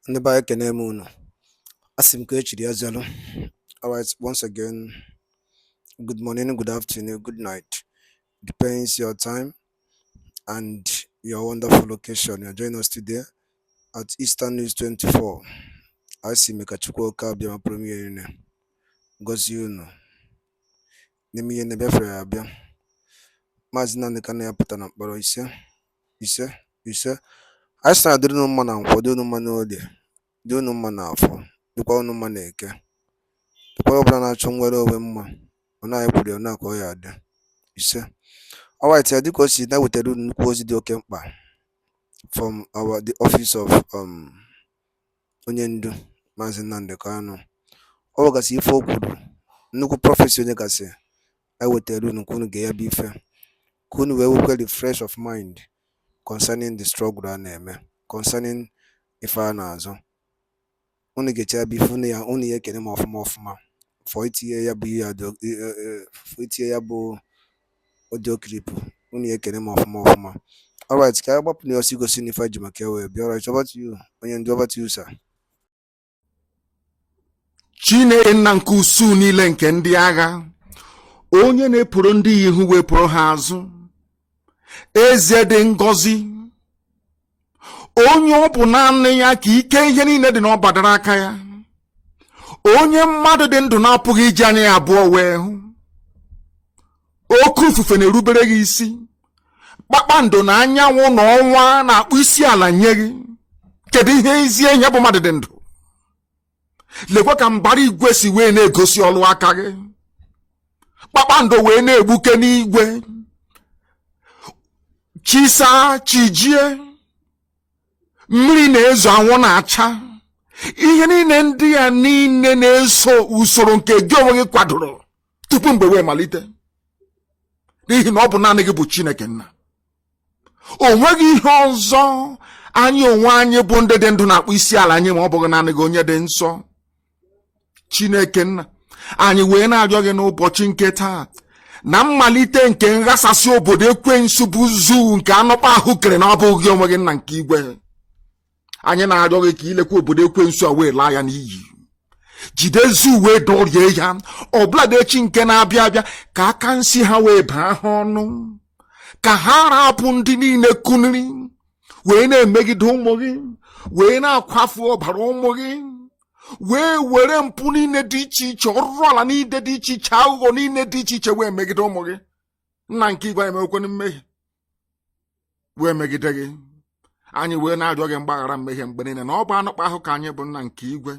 Ndị ekene m unu. Asị m ka echiri ya zelu. Alright, once again, good morning, good afternoon, good night. Depends your time and your wonderful location. You're joining us today at Eastern News 24. I see me kachukwu kabia ma premier yune. Gozi unu. Nemi yene BIAFRA abia. Mazi Nnamdi kana ya pụta na mkpọrọ ise. I started doing no man and for doing no man all day. Do no man afọ. Dịkwa unu mma na-eke. Dịkwa ọbụla na-achọ nwere onwe mma. Ọ na-ekwuri ọ na-akọ ya adị. Ise. Alright, dịka o si na-wetara unu nnukwu ozi dị oke mkpa from the office of onye ndu Mazi Nnamdi Kanu. Ọ gasị ife o kwuru nnukwu prọfesi onye gasị ewetara unu ka unu ga-eyabe ife ka unu wee nwekwa refresh of mind concerning the struggle a na-eme, concerning ife a na-azụ. Unu ga-eche bifu unu ya ekene m ọfụma for itinye ya bụ audio clip. Unu ya ekene m ọfụma. Alright, ka agbapụ na osi gosi n'ife ji maka wee bịa. Alright, over to you. Onye ndu, over to you, sir. Chineke nna nke usu niile nke ndị agha, onye na-epụrụ ndị ihu wepụrụ ha azụ, eze dị ngọzi, onye ọ bụ naanị ya ka ike ihe niile dị n'ọbadara aka ya, onye mmadụ dị ndụ na-apụghị iji anya ya abụọ wee hụ. Oke ifufe na-erubere gị isi, kpakpando na anyanwụ na ọnwa na-akpụ isi ala nye gị. Kedu ihe ezi ihe bụ mmadụ dị ndụ? Lekwa ka mbara igwe si wee na-egosi ọlụ aka gị, kpakpando wee na-egbuke n'igwe, chisa chijie, mmiri na-ezo, anwụ na-acha. Ihe niile ndị ya niile na-eso usoro nke gị onwe gị kwadoro tupu mgbe wee malite, n'ihi na ọ bụ naanị gị bụ Chineke nna. O nweghị ihe ọzọ anyị onwe anyị bụ ndị dị ndụ na-akpụ isi ala anyị ma ọ bụghị naanị gị onye dị nsọ. Chineke nna, anyị wee na-arịọ gị n'ụbọchị nke taa na mmalite nke nghasasị obodo ekwensu bụ zuu nke anụkpa ahụ kere na ọ bụghị onwe gị nna nke igwe. Anyị na-arịọ gị ka ilekwa obodo ekwensu a wee laa ya n'iyi. Jide zuu wee dọrie ya, ọbụladị echi nke na-abịa abịa ka aka nsi ha wee baa ha ọnụ, ka ha rapụ ndị niile kuniri wee na-emegide ụmụ gị, wee na-akwafu ọbara ụmụ gị, wee were mpụ niile dị iche iche, ọrụ ala niile dị iche iche, aghụghọ niile dị iche iche wee megide ụmụ gị. Nna nke igwe emekwana mmehie wee megide gị. Anyị wee na-arịọ gị mgbaghara mmehie mgbe niile na ọ bụ anụkpa ahụ ka anyị bụ nna nke igwe,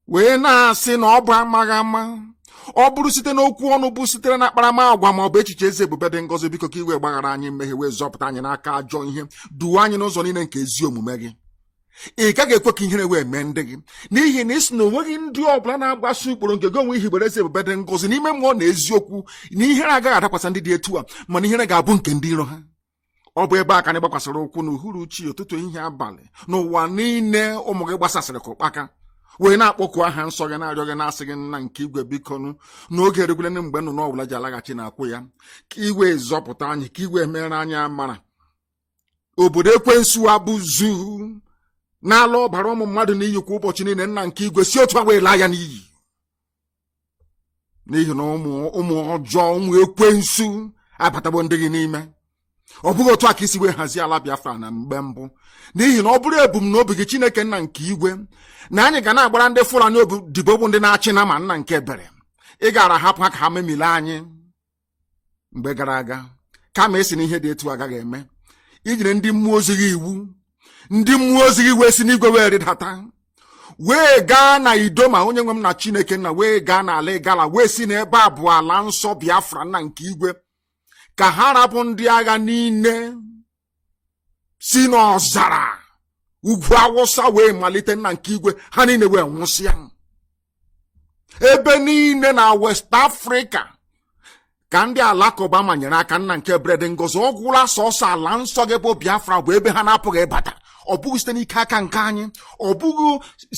wee na-asị na ọ bụ amaghị ama. Ọ bụrụ site n'okwu ọnụ bụ sitere na akparamagwa ma ọ bụ echiche eze ebube dị ngọzi, biko ka iwe gbaghara anyị mmehie wee zọpụta anyị n'aka ajọ ihe, duo anyị n'ụzọ niile nke ezi omume gị. Ị gaghị ekwe ka ihere wee mee ndị gị, n'ihi na isi na onweghị ndị ọbụla na-agbaso ụkpụrụ nke gị onwe ihibere eze ebube dị ngọzi n'ime mmụọ na eziokwu, na ihere agaghị adakwasa ndị dị etu a, mana ihere ga-abụ nke ndị iro ha. Ọ bụ ebe a ka anyị gbakwasịrị ụkwụ n'uhuruchi, ụtụtụ, ihe, abalị, n'ụwa niile ụmụ gị gbasasịrị ka ụkpaka, wee na-akpọku aha nsọ gị, na-arịọ gị, na-asị gị nna nke igwe bikonu n'oge erukwala mgbe nnụnụ ọbụla ji alaghachi na-akwụ ya, ka iwe zọpụta anyị, ka iwe mere anyị amara. Obodo ekwensu abụ zuu na-ala ọbara ụmụ mmadụ n'iyi kwa ụbọchị niile, nna nke igwe si otu a wee laa ya n'iyi, n'ihi na ụmụ ọjọọ, ụmụ ekwensu abatagbo ndị gị n'ime. Ọ bụghị otu a ka isi wee hazie ala Biafra na mgbe mbụ, n'ihi na ọ bụrụ ebumnobi gị Chineke nna nke igwe na anyị ga na-agbara ndị Fulani odibo bụ ndị na-achị na ma nna nke ebere, ị gara hapụ ha ka ha memile anyị mgbe gara aga, kama esi na ihe dị etu agaghị eme. Ijiri ndị mmụọ ozi gị iwu, ndị mmụọ ozi gị wee si n'igwe wee rịdata, wee gaa na Idoma, onye nwe m na Chineke nna, wee gaa n'ala Igala, wee si n'ebe a bụ ala nsọ Biafra nna nke igwe, ka ha rapụ ndị agha niile si n'ọzara ugwu Awụsa wee malite nna nke igwe, ha niile wee nwụsịa. Ebe niile na West Africa ka ndị Alakụba manyere aka, nna nke ebere dị ngọzi. Ọ gwụla sọsọ ala nsọ gị bụ Biafra bụ ebe ha na-apụghị ịbata. Ọ bụghị site n'ike aka nke anyị, ọ bụghị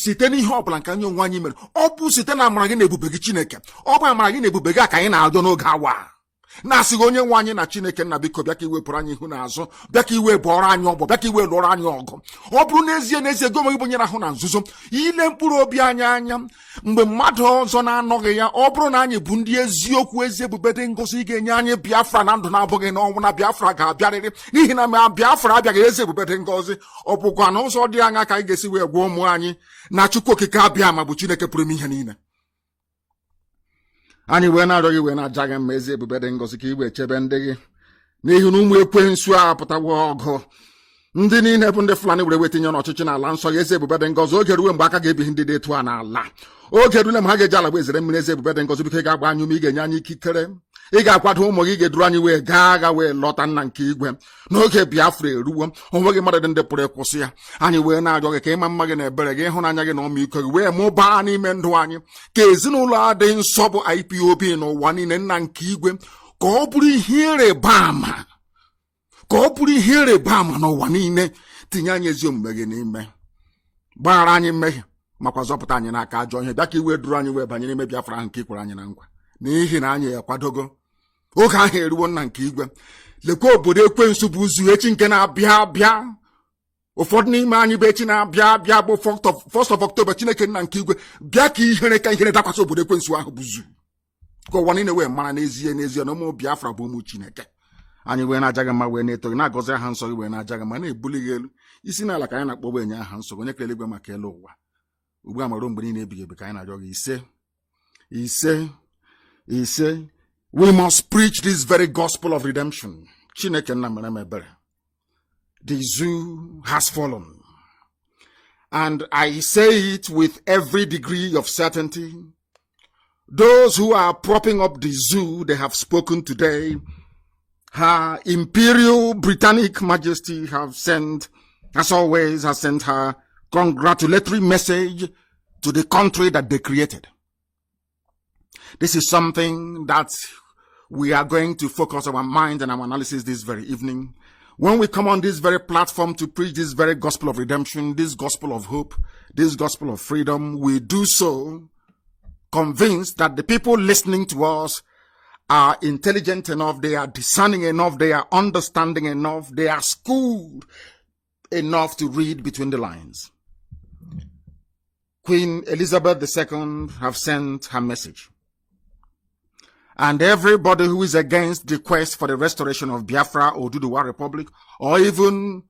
site n'ihe ọbụla nke anyị onwe anyị mere, ọ bụ site na amara gị na ebube gị Chineke. Ọ bụ amara gị na ebube gị ka anyị na-arịọ n'oge awa. na-asị onye nwe anyị na Chineke nna biko bịa ka iwepụrụ anyị ihu n'azụ, bịa ka iwe bụọrọ anyị ọgbọ, bịa ka iwe lụọrọ anyị ọgụ. Ọ bụrụ n'ezie gị onwe gị bụ onye na-ahụ na nzuzo, ile mkpụrụ obi anyị anya mgbe mmadụ ọzọ na-anọghị ya, ọ bụrụ na anyị bụ ndị eziokwu, ezi ebube dị ngozi, ị ga-enye anyị Biafra na ndụ na-abụghị n'ọnwụ, na Biafra ga-abịarịrị. N'ihi na ma Biafra abịaghị ezi ebube dị ngozi, ọ bụkwa na ụzọ dị anya ka anyị ga-esi wee gwa ụmụ anyị na Chukwu okike abịa ma bụ Chineke pụrụ ime ihe niile. Anyị wee na-arịọ gị wee na-aja gị mma ezi ebube dị ngozi ka i wee chebe ndị gị n'ihi na ụmụ ekwensu a pụtawo ọgụ. Ndị niile bụ ndị Fulani were wetinye n'ọchịchị n'ala nsọ ya ezi ebube dị ngozi. Oge ruo mgbe aka ga-ebighị ndị dị etu a n'ala. Oge rule ma ha ga-eji ala gba ezere mmiri ezi ebube dị ngozi. Biko ị ga-agba anyị ume, ị ga-enye anyị ikikere, ị ga-akwado ụmụ gị, ga-eduru anyị wee gaa agha wee lọta nna nke igwe. N'oge Biafra eruwo, onweghị mmadụ dị ndị pụrụ ịkwụsị ya. Anyị wee na-arịọ gị ka ịma mma gị na ebere gị, ịhụnanya gị na ọmịiko gị wee mụbaa n'ime ndụ anyị, ka ezinụlọ a dị nsọ bụ IPOB n'ụwa niile nna nke igwe, ka ọ bụrụ ihe ịrịba ama, ka ọ bụrụ ihe ịrịba ama n'ụwa niile. Tinye anyị ezi omume gị n'ime, gbaghara anyị mmehie, makwa zọpụta anyị n'aka ajọ ihe. Bịa ka iwe duru anyị wee banye n'ime Biafra ahụ nke ikwere anyị na nkwa, n'ihi na anyị akwadogo. Oge ahụ eruwo nna nke igwe. Lekwa obodo ekwensu bụ ụzụ echi nke na-abịa abịa. Ụfọdụ n'ime anyị bụ echi na-abịa abịa bụ 1st of October. Chineke nna nke igwe, bịa ka ihere dakwasị obodo ekwensu ahụ bụ zu, ka ụwa niile wee mara n'ezie n'ezie na ụmụ Biafra bụ ụmụ Chineke. Anyị wee na-aja gị mma, wee na-eto gị, na-agọzi aha nsọ gị, wee na-aja gị mma, na-ebuli gị elu. Isi n'ala ka anyị na-akpọgbu enye aha nsọ, onye kere eluigwe maka elu ụwa, ugbu a mara mgbe niile ebighị ebi, ka anyị na-arịọ gị ise. We must preach this very gospel of redemption. Chineke nna mere m ebere. The zoo has fallen, and I say it with every degree of certainty. Those who are propping up the zoo, they have spoken today. Her Imperial Britannic Majesty have sent, as always, has sent her congratulatory message to the country that they created. This is something that we are going to focus our mind and our analysis this very evening. When we come on this very platform to preach this very gospel of redemption, this gospel of hope, this gospel of freedom, we do so convinced that the people listening to us are intelligent enough, they are discerning enough, they are understanding enough, they are schooled enough to read between the lines. Queen Elizabeth II have sent her message. And everybody who is against the quest for the restoration of Biafra or Oduduwa Republic, or even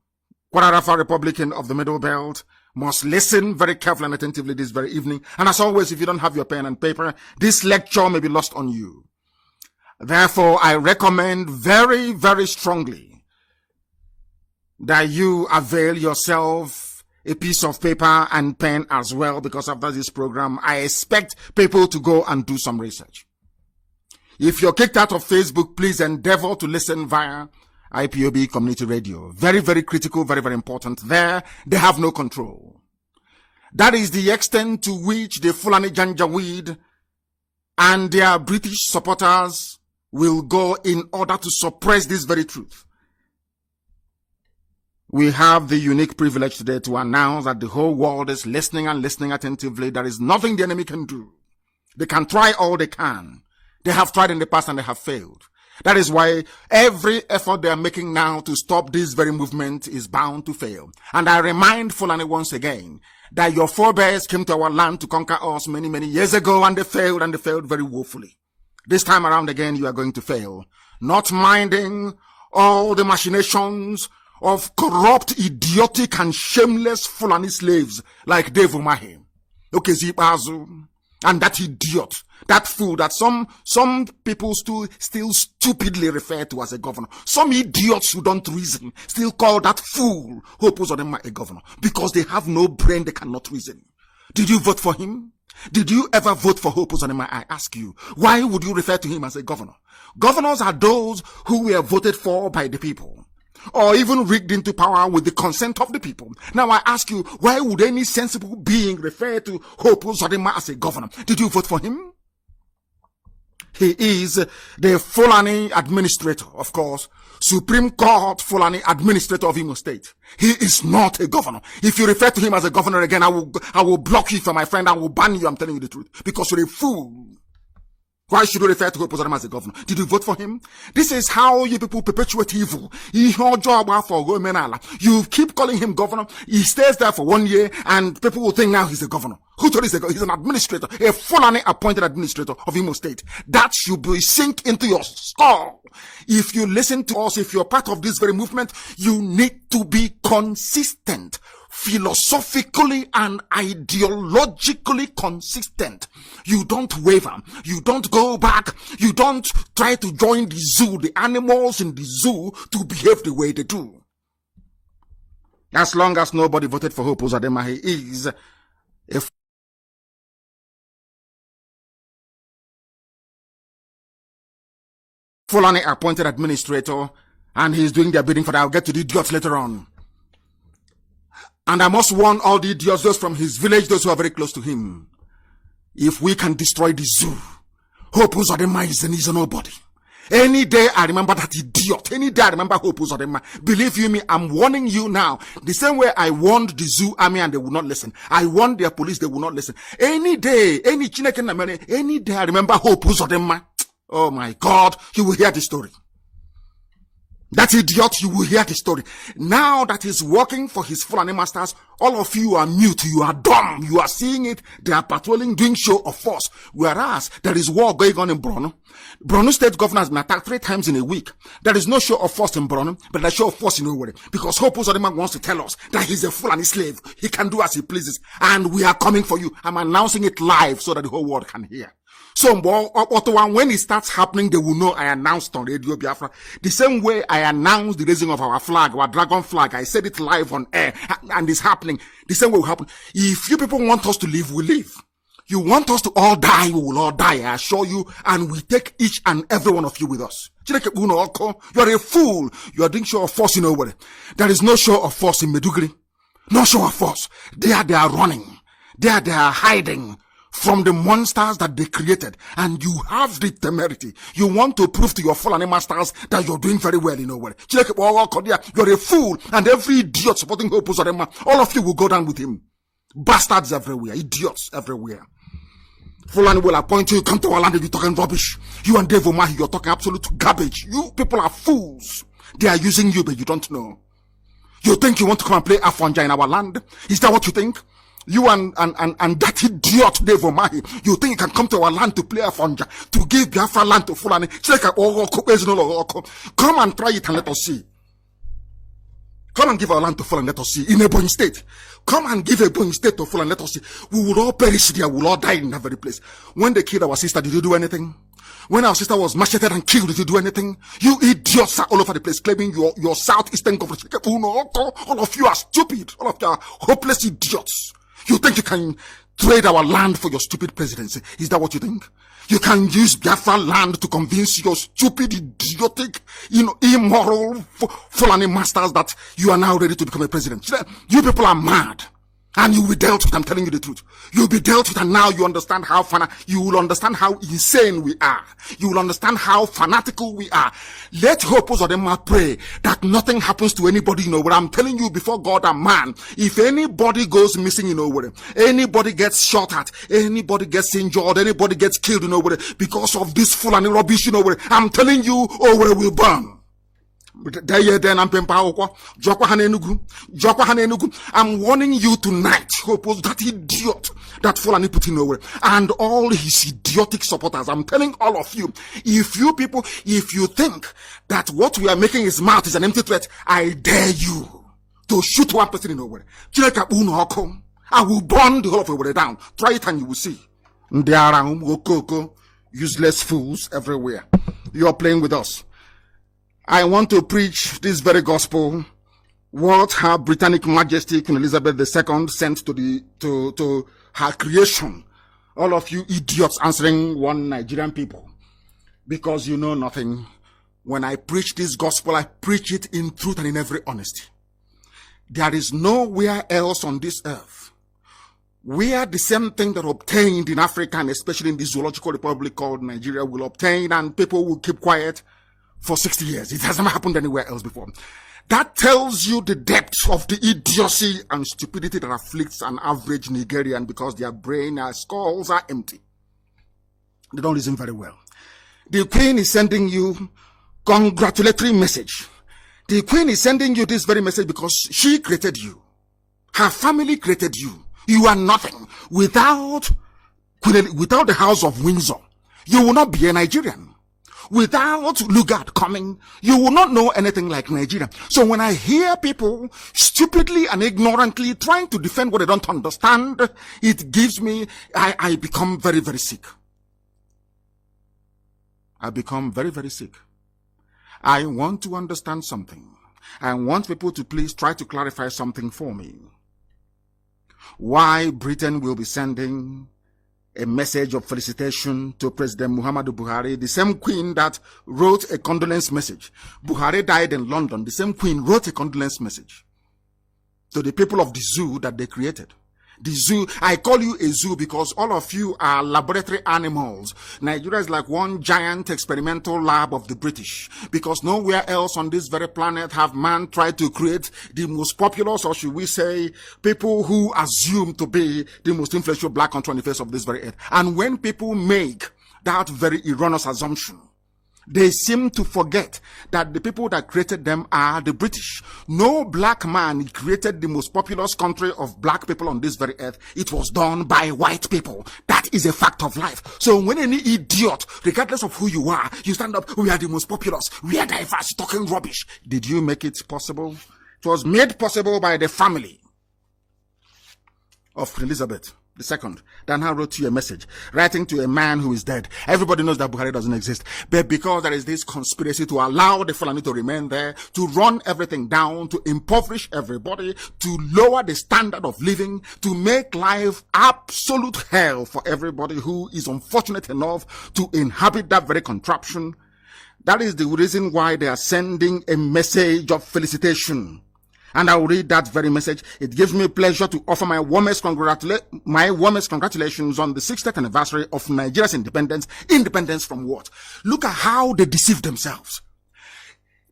Kwararafa Republic of the Middle Belt, must listen very carefully and attentively this very evening. And as always, if you don't have your pen and paper, this lecture may be lost on you. Therefore, I recommend very, very strongly that you avail yourself a piece of paper and pen as well, because after this program, I expect people to go and do some research. If you're kicked out of Facebook, please endeavor to listen via IPOB Community Radio. Very, very critical, very, very important. There, they have no control. That is the extent to which the Fulani Janjaweed and their British supporters will go in order to suppress this very truth. We have the unique privilege today to announce that the whole world is listening and listening attentively. There is nothing the enemy can do. They can try all they can. They have tried in the past and they have failed. That is why every effort they are making now to stop this very movement is bound to fail. And I remind Fulani once again that your forebears came to our land to conquer us many, many years ago, and they failed very woefully. This time around again, you are going to fail. Not minding all the machinations of corrupt, idiotic, and shameless Fulani slaves like Dave Umahi, Okezibazu, and that idiot, that fool that some people still stupidly refer to as a governor. Some idiots who don't reason still call that fool who opposes them a governor because they have no brain, they cannot reason. Did you vote for him? Did you ever vote for Hope Uzodinma? I ask you, why would you refer to him as a governor? Governors are those who were voted for by the people, or even rigged into power with the consent of the people. Now I ask you, why would any sensible being refer to Hope Uzodinma as a governor? Did you vote for him? He is the Fulani administrator, of course, Supreme Court Fulani administrator of Imo State. He is not a governor. If you refer to him as a governor again, I will block you from my friend. I will ban you. I'm telling you the truth, because you're a fool. Why should you refer to Hope Uzodinma as a governor? Did you vote for him? This is how you people perpetuate evil. You keep calling him governor. He stays there for 1 year and people will think now he's a governor. Who told you he's an administrator, a fully appointed administrator of Imo State? That should be sink into your skull. If you listen to us, if you're part of this very movement, you need to be consistent. Philosophically and ideologically consistent. You don't waver. You don't go back. You don't try to join the zoo, the animals in the zoo, to behave the way they do. As long as nobody voted for Hope Uzodinma, he is a Fulani appointed administrator, and he's doing their bidding for that. I'll get to the idiots later on. And I must warn all the idiots, those from his village, those who are very close to him. If we can destroy the zoo, Hope Uzodinma is a nobody. Any day I remember that idiot. Any day I remember Hope Uzodinma. Believe you me, I'm warning you now. The same way I warned the zoo army and they will not listen. I warned their police, they will not listen. Any day, any day I remember Hope Uzodinma. Oh my God, you will hear the story. That idiot, you will hear the story. Now that he's working for his Fulani masters, all of you are mute, you are dumb, you are seeing it. They are patrolling, doing show of force. Whereas there is war going on in Borno. Borno state governor has been attacked 3 times in a week. There is no show of force in Borno, but there's show of force in Owerri. Because Hope Uzodinma wants to tell us that he's a Fulani slave. He can do as he pleases. And we are coming for you. I'm announcing it live so that the whole world can hear. So when it starts happening, they will know I announced on Radio Biafra. The same way I announced the raising of our flag, our dragon flag. I said it live on air, and it's happening. The same way will happen. If you people want us to live, we live. You want us to all die, we will all die, I assure you, and we take each and every one of you with us. You are a fool. You are doing show of force in Owerri. There is no show of force in Meduguri. No show of force. They are running. They are hiding from the monsters that they created, and you have the temerity. You want to prove to your Fulani masters that you're doing very well in Owerri. You're a fool, and every idiot supporting Hope Uzodinma, all of you will go down with him. Bastards everywhere, idiots everywhere. Fulani will appoint you, come to our land and you're talking rubbish. You and Dave Omahi, you're talking absolute garbage. You people are fools. They are using you, but you don't know. You think you want to come and play Afonja in our land? Is that what you think? You and that idiot Dave Omahi, you think you can come to our land to play Afonja, to give Biafra land to Fulani? Come and try it and let us see. Come and give our land to Fulani, let us see. In Ebonyi State. Come and give Ebonyi State to Fulani, let us see. We will all perish there, we will all die in that very place. When they killed our sister, did you do anything? When our sister was macheted and killed, did you do anything? You idiots are all over the place claiming your southeastern government. All of you are stupid. All of you are hopeless idiots. You think you can trade our land for your stupid presidency? Is that what you think? You can use Biafra land to convince your stupid, idiotic, immoral Fulani masters that you are now ready to become a president. You people are mad. And you will be dealt with, I'm telling you the truth. You'll be dealt with, and now you understand you will understand how insane we are. You will understand how fanatical we are. Let Hope Uzodinma pray that nothing happens to anybody in Owerri. I'm telling you before God and man, if anybody goes missing in Owerri, anybody gets shot at, anybody gets injured, anybody gets killed in Owerri because of this Fulani rubbish in Owerri, I'm telling you, Owerri will burn. I'm warning you tonight, that idiot, that Fulani put in Owerri, and all his idiotic supporters. I'm telling all of you, if you think that what we are making his mouth is an empty threat, I dare you to shoot one person in Owerri. I will burn the whole of Owerri down. Try it and you will see. Useless fools everywhere. You are playing with us. I want to preach this very gospel, what Her Britannic Majesty Queen Elizabeth II sent to her creation. All of you idiots answering one Nigerian people, because you know nothing. When I preach this gospel, I preach it in truth and in every honesty. There is nowhere else on this earth where the same thing that obtained in Africa, and especially in the zoological republic called Nigeria, will obtain, and people will keep quiet for 60 years. It has never happened anywhere else before. That tells you the depth of the idiocy and stupidity that afflicts an average Nigerian, because their brain and skulls are empty. They don't listen very well. The Queen is sending you congratulatory message. The Queen is sending you this very message because she created you. Her family created you. You are nothing. Without the House of Windsor, you will not be a Nigerian. Without Lugard coming, you will not know anything like Nigeria. So when I hear people stupidly and ignorantly trying to defend what they don't understand, it gives me, I become very, very sick. I become very, very sick. I want to understand something. I want people to please try to clarify something for me. Why Britain will be sending a message of felicitation to President Muhammadu Buhari, the same Queen that wrote a condolence message. Buhari died in London. The same Queen wrote a condolence message to the people of the zoo that they created. The zoo, I call you a zoo because all of you are laboratory animals. Nigeria is like one giant experimental lab of the British, because nowhere else on this very planet have man tried to create the most populous, or should we say, people who assume to be the most influential black country on the face of this very earth. And when people make that very erroneous assumption, they seem to forget that the people that created them are the British. No black man created the most populous country of black people on this very earth. It was done by white people. That is a fact of life. So when any idiot, regardless of who you are, you stand up, we are the most populous, we are diverse, talking rubbish. Did you make it possible? It was made possible by the family of Elizabeth II. Dana wrote you a message, writing to a man who is dead. Everybody knows that Buhari doesn't exist. But because there is this conspiracy to allow the Fulani to remain there, to run everything down, to impoverish everybody, to lower the standard of living, to make life absolute hell for everybody who is unfortunate enough to inhabit that very contraption. That is the reason why they are sending a message of felicitation. And I will read that very message. It gives me pleasure to offer my warmest congratulations on the 60th anniversary of Nigeria's independence. Independence from what? Look at how they deceive themselves.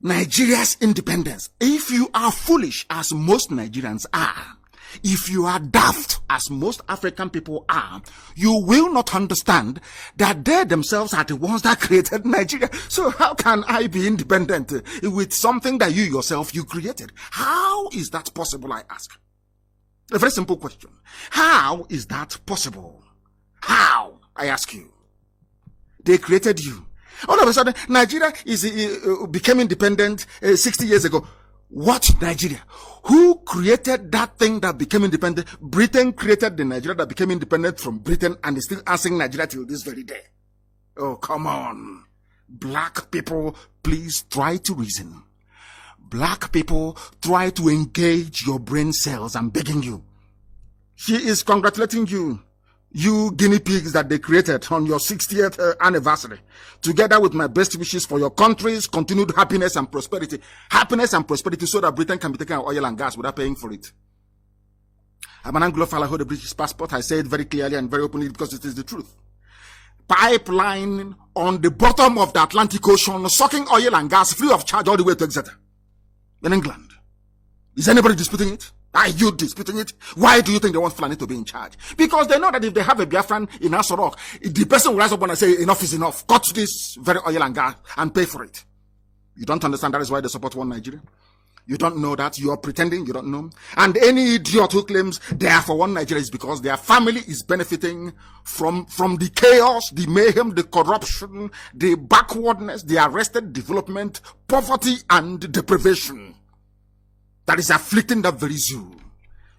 Nigeria's independence. If you are foolish, as most Nigerians are, if you are daft, as most African people are, you will not understand that they themselves are the ones that created Nigeria. So how can I be independent with something that you yourself, you created? How is that possible, I ask? A very simple question. How is that possible? How, I ask you? They created you. All of a sudden, Nigeria became independent 60 years ago. What Nigeria? Who created that thing that became independent? Britain created the Nigeria that became independent from Britain and is still answering Nigeria till this very day. Oh, come on. Black people, please try to reason. Black people, try to engage your brain cells. I'm begging you. She is congratulating you. You guinea pigs that they created on your 60th anniversary, together with my best wishes for your country's continued happiness and prosperity. Happiness and prosperity so that Britain can be taking our oil and gas without paying for it. I'm an Anglophile, I hold a British passport. I say it very clearly and very openly because it is the truth. Pipeline on the bottom of the Atlantic Ocean, sucking oil and gas free of charge all the way to Exeter in England. Is anybody disputing it? Are you disputing it? Why do you think they want Fulani to be in charge? Because they know that if they have a Biafran in Asorok, the person will rise up and say, enough is enough. Cut this very oil and gas and pay for it. You don't understand that is why they support one Nigeria? You don't know that. You are pretending you don't know. And any idiot who claims they are for one Nigeria is because their family is benefiting from the chaos, the mayhem, the corruption, the backwardness, the arrested development, poverty, and deprivation that is afflicting that very zoo.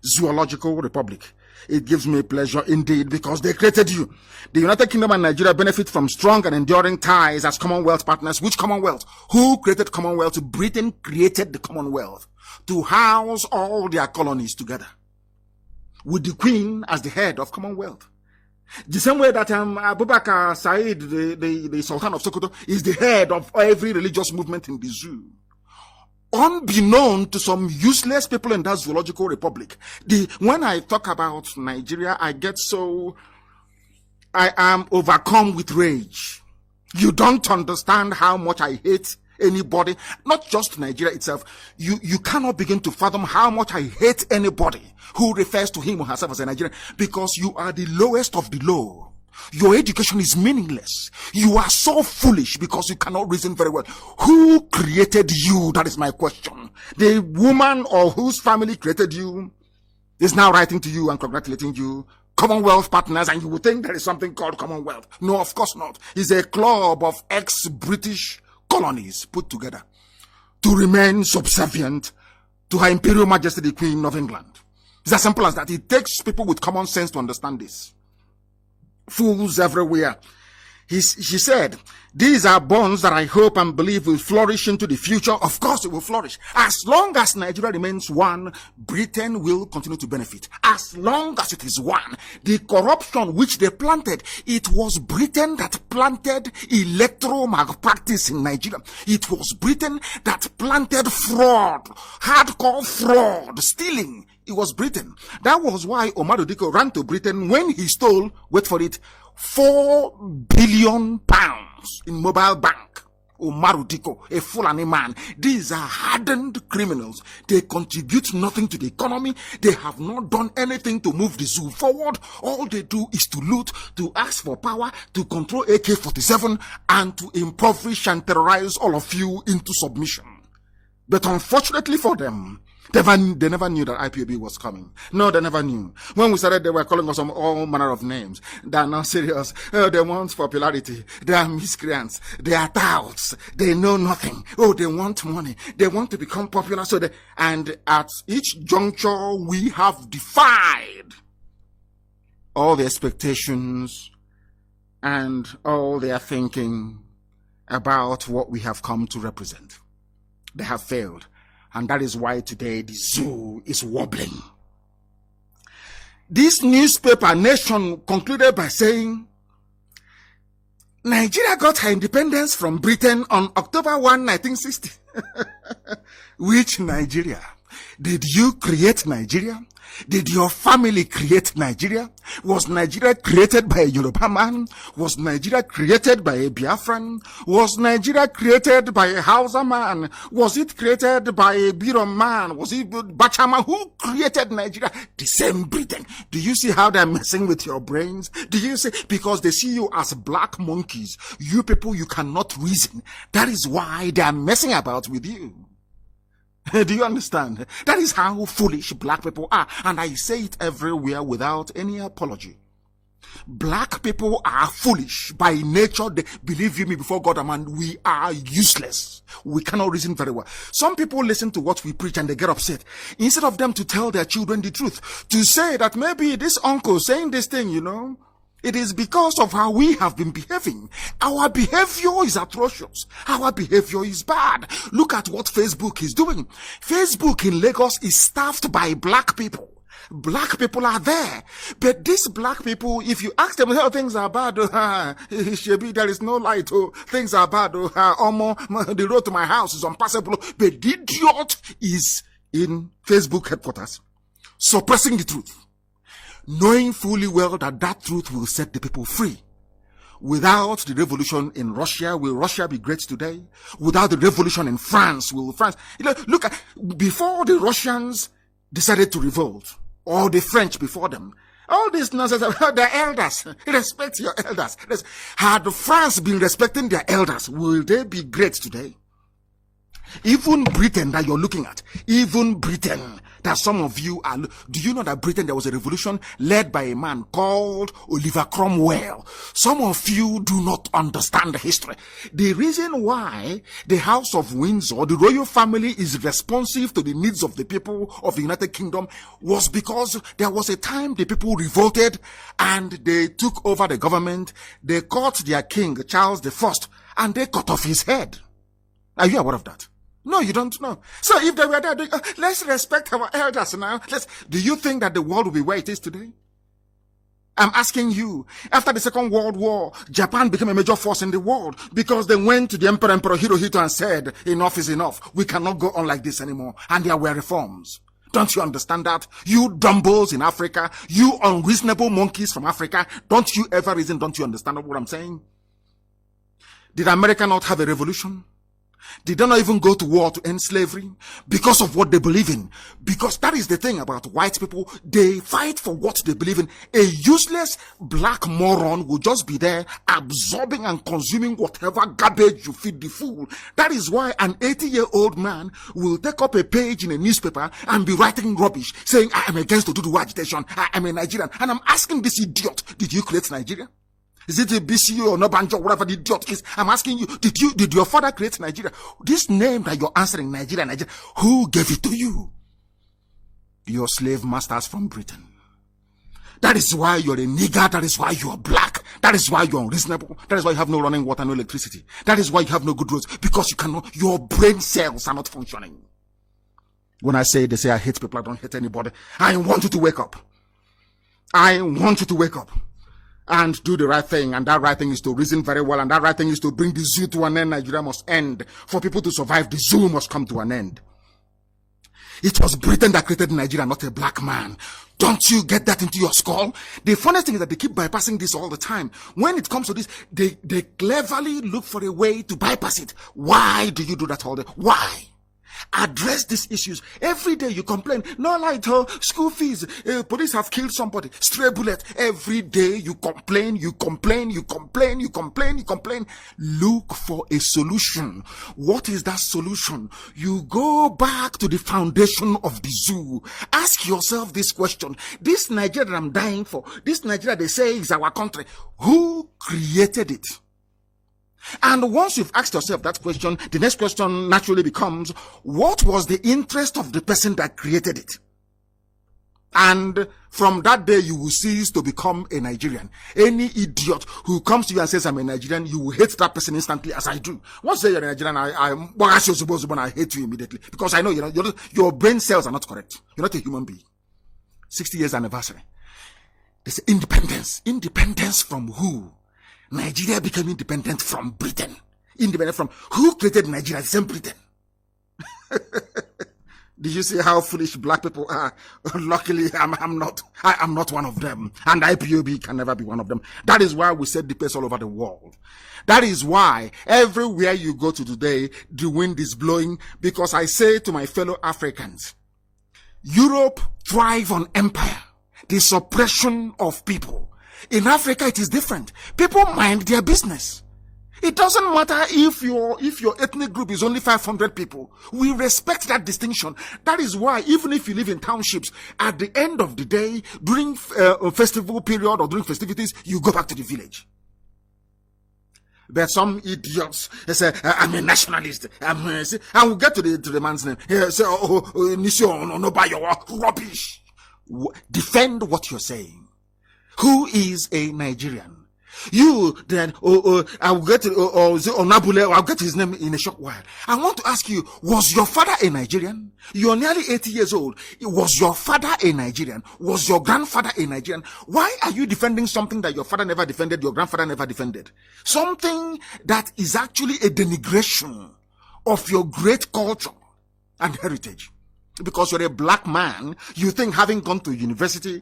Zoological Republic. It gives me pleasure indeed because they created you. The United Kingdom and Nigeria benefit from strong and enduring ties as Commonwealth partners. Which Commonwealth? Who created Commonwealth? Britain created the Commonwealth to house all their colonies together, with the Queen as the head of Commonwealth. The same way that Abubakar Said, the Sultan of Sokoto, is the head of every religious movement in the zoo. Unbeknown to some useless people in that Zoological Republic. When I talk about Nigeria, I am overcome with rage. You don't understand how much I hate anybody, not just Nigeria itself. You cannot begin to fathom how much I hate anybody who refers to him or herself as a Nigerian, because you are the lowest of the low. Your education is meaningless. You are so foolish because you cannot reason very well. Who created you? That is my question. The woman or whose family created you is now writing to you and congratulating you. Commonwealth partners, and you would think there is something called Commonwealth. No, of course not. It's a club of ex-British colonies put together to remain subservient to Her Imperial Majesty the Queen of England. It's as simple as that. It takes people with common sense to understand this. Fools everywhere. She said, these are bonds that I hope and believe will flourish into the future. Of course it will flourish. As long as Nigeria remains one, Britain will continue to benefit. As long as it is one. The corruption which they planted, it was Britain that planted electoral malpractice in Nigeria. It was Britain that planted fraud, hardcore fraud, stealing. It was Britain. That was why Omar Diko ran to Britain when he stole, wait for it, £4 billion in mobile bank. Omar Diko, a Fulani man. These are hardened criminals. They contribute nothing to the economy. They have not done anything to move the zoo forward. All they do is to loot, to ask for power, to control AK-47, and to impoverish and terrorize all of you into submission. But unfortunately for them, they never knew that IPOB was coming. No, they never knew. When we started, they were calling us all manner of names. They are not serious. Oh, they want popularity. They are miscreants. They are touts. They know nothing. Oh, they want money. They want to become popular. And at each juncture, we have defied all the expectations and all their thinking about what we have come to represent. They have failed. And that is why today the zoo is wobbling. This newspaper, Nation, concluded by saying, Nigeria got her independence from Britain on October 1, 1960. Which Nigeria? Did you create Nigeria? Did your family create Nigeria? Was Nigeria created by a Yoruba man? Was Nigeria created by a Biafran? Was Nigeria created by a Hausa man? Was it created by a Biron man? Was it Bachama? Who created Nigeria? The same Britain. Do you see how they're messing with your brains? Do you see? Because they see you as black monkeys. You people, you cannot reason. That is why they are messing about with you. Do you understand? That is how foolish black people are. And I say it everywhere without any apology. Black people are foolish by nature. They, believe you me, before God and man, we are useless. We cannot reason very well. Some people listen to what we preach and they get upset. Instead of them to tell their children the truth, to say that maybe this uncle saying this thing, you know, it is because of how we have been behaving. Our behavior is atrocious. Our behavior is bad. Look at what Facebook is doing. Facebook in Lagos is staffed by black people. Black people are there. But these black people, if you ask them, oh, things are bad, there is no light, oh, things are bad, the road to my house is unpassable. But the idiot is in Facebook headquarters, suppressing the truth, knowing fully well that that truth will set the people free. Without the revolution in Russia, will Russia be great today? Without the revolution in France, will France... Look, before the Russians decided to revolt, or the French before them, all this nonsense about their elders. Respect your elders. Had France been respecting their elders, will they be great today? Even Britain that you're looking at, even Britain that some of you are, do you know that Britain, there was a revolution led by a man called Oliver Cromwell? Some of you do not understand the history. The reason why the House of Windsor, the royal family, is responsive to the needs of the people of the United Kingdom was because there was a time the people revolted and they took over the government. They caught their king, Charles I, and they cut off his head. Are you aware of that? No, you don't know. So if they were there doing, let's respect our elders now. Do you think that the world will be where it is today? I'm asking you, after the Second World War, Japan became a major force in the world because they went to the Emperor Hirohito and said, enough is enough. We cannot go on like this anymore. And there were reforms. Don't you understand that? You dumbbells in Africa, you unreasonable monkeys from Africa, don't you ever reason, don't you understand what I'm saying? Did America not have a revolution? Did they not even go to war to end slavery? Because of what they believe in. Because that is the thing about white people. They fight for what they believe in. A useless black moron will just be there absorbing and consuming whatever garbage you feed the fool. That is why an 80-year-old man will take up a page in a newspaper and be writing rubbish, saying, I am against Oduduwa agitation. I am a Nigerian. And I'm asking this idiot, did you create Nigeria? Is it a BCU or Nobanjo, whatever the idiot is? I'm asking you, did your father create Nigeria? This name that you're answering, Nigeria, who gave it to you? Your slave masters from Britain. That is why you're a nigger. That is why you're black. That is why you're unreasonable. That is why you have no running water, no electricity. That is why you have no good roads, because your brain cells are not functioning. When I say, they say I hate people, I don't hate anybody. I want you to wake up. I want you to wake up and do the right thing. And that right thing is to reason very well. And that right thing is to bring the zoo to an end. Nigeria must end. For people to survive, the zoo must come to an end. It was Britain that created Nigeria, not a black man. Don't you get that into your skull? The funniest thing is that they keep bypassing this all the time. When it comes to this, they cleverly look for a way to bypass it. Why do you do that all the time? Why? Address these issues. Every day you complain, no light, school fees, police have killed somebody, stray bullet. Every day you complain. Look for a solution. What is that solution? You go back to the foundation of the zoo. Ask yourself this question. This Nigeria that I'm dying for, this Nigeria they say is our country, who created it? And once you've asked yourself that question, the next question naturally becomes, what was the interest of the person that created it? And from that day, you will cease to become a Nigerian. Any idiot who comes to you and says, I'm a Nigerian, you will hate that person instantly, as I do. Once you're a Nigerian, I hate you immediately. Because I know, your brain cells are not correct. You're not a human being. 60 years anniversary. There's independence. Independence from who? Nigeria became independent from Britain. Independent from who created Nigeria? The same Britain. Did you see how foolish black people are? Luckily, I'm not one of them. And IPOB can never be one of them. That is why we set the pace all over the world. That is why everywhere you go to today, the wind is blowing. Because I say to my fellow Africans, Europe thrive on empire, the suppression of people. In Africa, it is different. People mind their business. It doesn't matter if your ethnic group is only 500 people. We respect that distinction. That is why, even if you live in townships, at the end of the day, during a festival period or during festivities, you go back to the village. But some idiots, they say, I'm a nationalist. I will get to the man's name. He say, rubbish. Defend what you're saying. Who is a Nigerian? You then, I'll get Onabule, I'll get his name in a short while. I want to ask you, was your father a Nigerian? You're nearly 80 years old. Was your father a Nigerian? Was your grandfather a Nigerian? Why are you defending something that your father never defended, your grandfather never defended? Something that is actually a denigration of your great culture and heritage. Because you're a black man, you think having gone to university,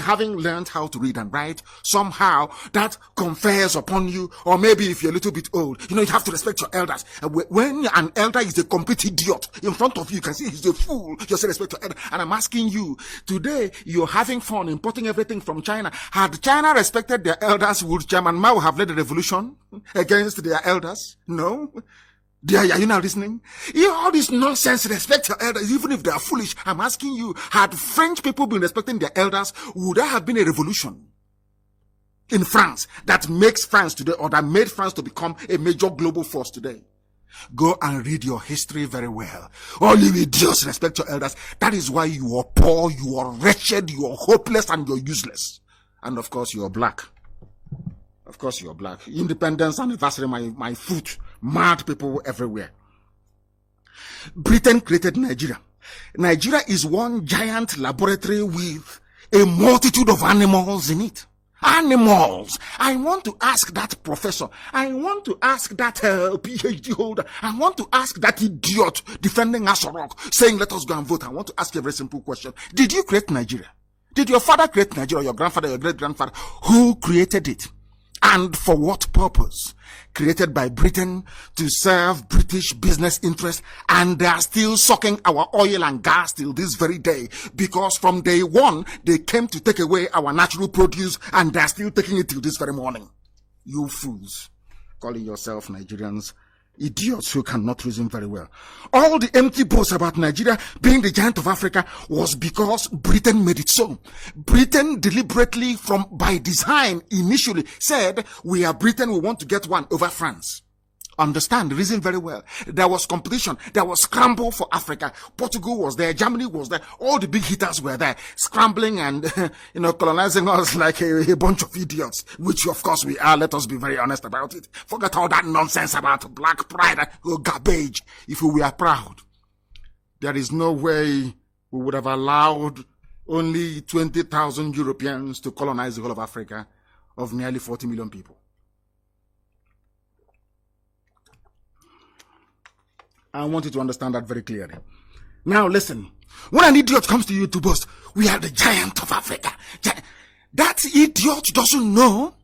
having learned how to read and write, somehow that confers upon you, or maybe if you're a little bit old, you have to respect your elders. When an elder is a complete idiot in front of you, you can see he's a fool, you say respect your elder. And I'm asking you, today you're having fun importing everything from China. Had China respected their elders, would Chairman Mao have led a revolution against their elders? No. Are you now listening? All this nonsense, respect your elders, even if they are foolish. I'm asking you, had French people been respecting their elders, would there have been a revolution in France that makes France today, or that made France to become a major global force today? Go and read your history very well. All you idiots, respect your elders. That is why you are poor, you are wretched, you are hopeless, and you're useless. And of course, you are black. Of course, you're black. Independence anniversary, my foot. Mad people everywhere. Britain created Nigeria. Nigeria is one giant laboratory with a multitude of animals in it. Animals. I want to ask that professor. I want to ask that PhD holder. I want to ask that idiot defending Asorok, saying let us go and vote. I want to ask you a very simple question. Did you create Nigeria? Did your father create Nigeria, or your grandfather, your great-grandfather? Who created it? And for what purpose? Created by Britain to serve British business interests, and they are still sucking our oil and gas till this very day, because from day one they came to take away our natural produce, and they are still taking it till this very morning. You fools, calling yourself Nigerians, idiots who cannot reason very well. All the empty boasts about Nigeria being the giant of Africa was because Britain made it so. Britain deliberately, by design, initially said, we are Britain, we want to get one over France. Understand, reason very well. There was competition. There was scramble for Africa. Portugal was there. Germany was there. All the big hitters were there, scrambling and, colonizing us like a bunch of idiots, which of course we are. Let us be very honest about it. Forget all that nonsense about black pride or garbage. If we were proud, there is no way we would have allowed only 20,000 Europeans to colonize the whole of Africa of nearly 40 million people. I want you to understand that very clearly. Now listen, when an idiot comes to you to boast, we are the giant of Africa, that idiot doesn't know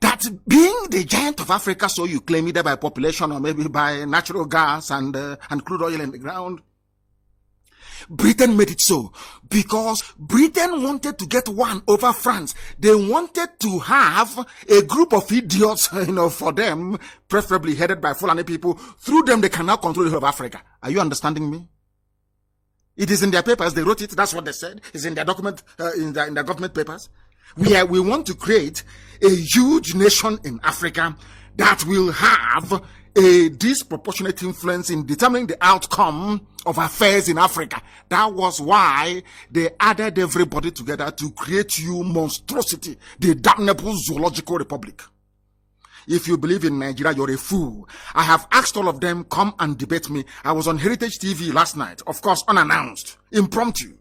that being the giant of Africa, so you claim either by population or maybe by natural gas and crude oil in the ground, Britain made it so because Britain wanted to get one over France. They wanted to have a group of idiots, for them, preferably headed by Fulani people. Through them, they can now control the whole of Africa. Are you understanding me? It is in their papers. They wrote it. That's what they said. It's in their document, in their government papers. We want to create a huge nation in Africa that will have a disproportionate influence in determining the outcome of affairs in Africa. That was why they added everybody together to create you monstrosity, the damnable zoological republic. If you believe in Nigeria, you're a fool. I have asked all of them, come and debate me. I was on Heritage TV last night, of course, unannounced, impromptu.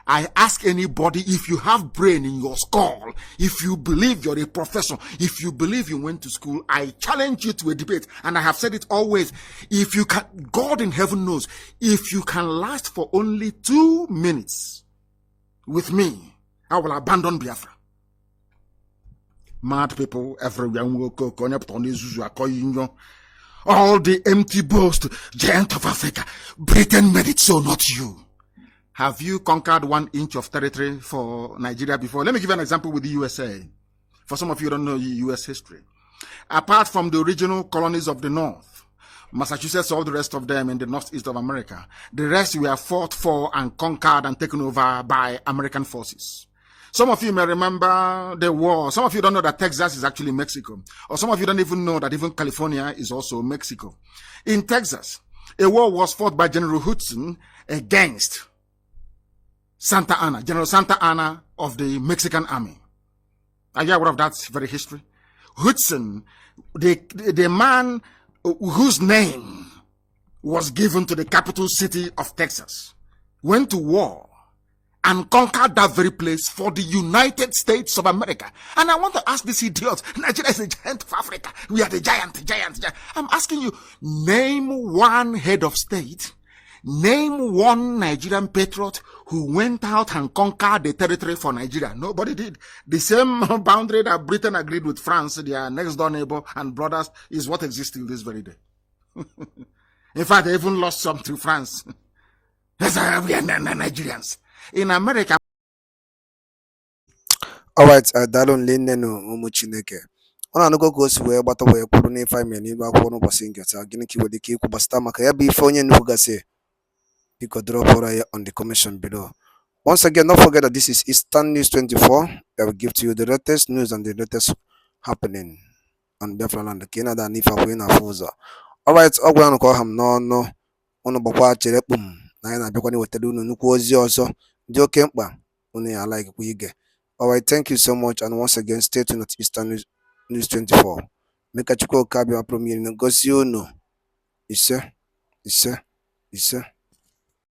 I ask anybody, if you have brain in your skull, if you believe you're a professor, if you believe you went to school, I challenge you to a debate. And I have said it always. If you can, God in heaven knows, if you can last for only 2 minutes with me, I will abandon Biafra. Mad people everywhere. All the empty boast, giant of Africa. Britain made it so, not you. Have you conquered 1 inch of territory for Nigeria before? Let me give you an example with the USA. For some of you who don't know US history. Apart from the original colonies of the North, Massachusetts, all the rest of them in the northeast of America, the rest were fought for and conquered and taken over by American forces. Some of you may remember the war. Some of you don't know that Texas is actually Mexico. Or some of you don't even know that even California is also Mexico. In Texas, a war was fought by General Hudson against Santa Anna, General Santa Anna of the Mexican army. Are you aware of that very history? Hudson, the man whose name was given to the capital city of Texas, went to war and conquered that very place for the United States of America. And I want to ask this idiot, Nigeria is the giant of Africa. We are the giant. I'm asking you, name one head of state, name one Nigerian patriot who went out and conquered the territory for Nigeria. Nobody did. The same boundary that Britain agreed with France, their next door neighbor and brothers, is what exists till this very day. In fact, they even lost some to France. We are Nigerians. In America. Alright, dalụ nlenne ụmụ Chineke. Ọ na-anụgo ka o si wee gbata wee kwuru n'ife anyị mere n'ilu akwụkwọ n'ụbọchị nketa. Gịnị ka i nwere ike ikwu gbasata maka ya bụ ife onye nnukwu gasị? Biko drop here on the comment below. Once again, don't forget that this is Eastern News 24. I will give to you the latest news and the latest happening on Biafra land. Canada and if I na Fuza. Alright, ọ gwara nụ ka ọ ha m n'ọnụ. Unu gbakwa chere kpum na anyị na-abịakwa n'iwetara unu nnukwu ozi ọzọ dị oke mkpa unu ya like kwa ige. Alright, thank you so much, and once again, stay tuned at Eastern News 24. Make a chukwu kabi ma promi ngozi unu. Ise.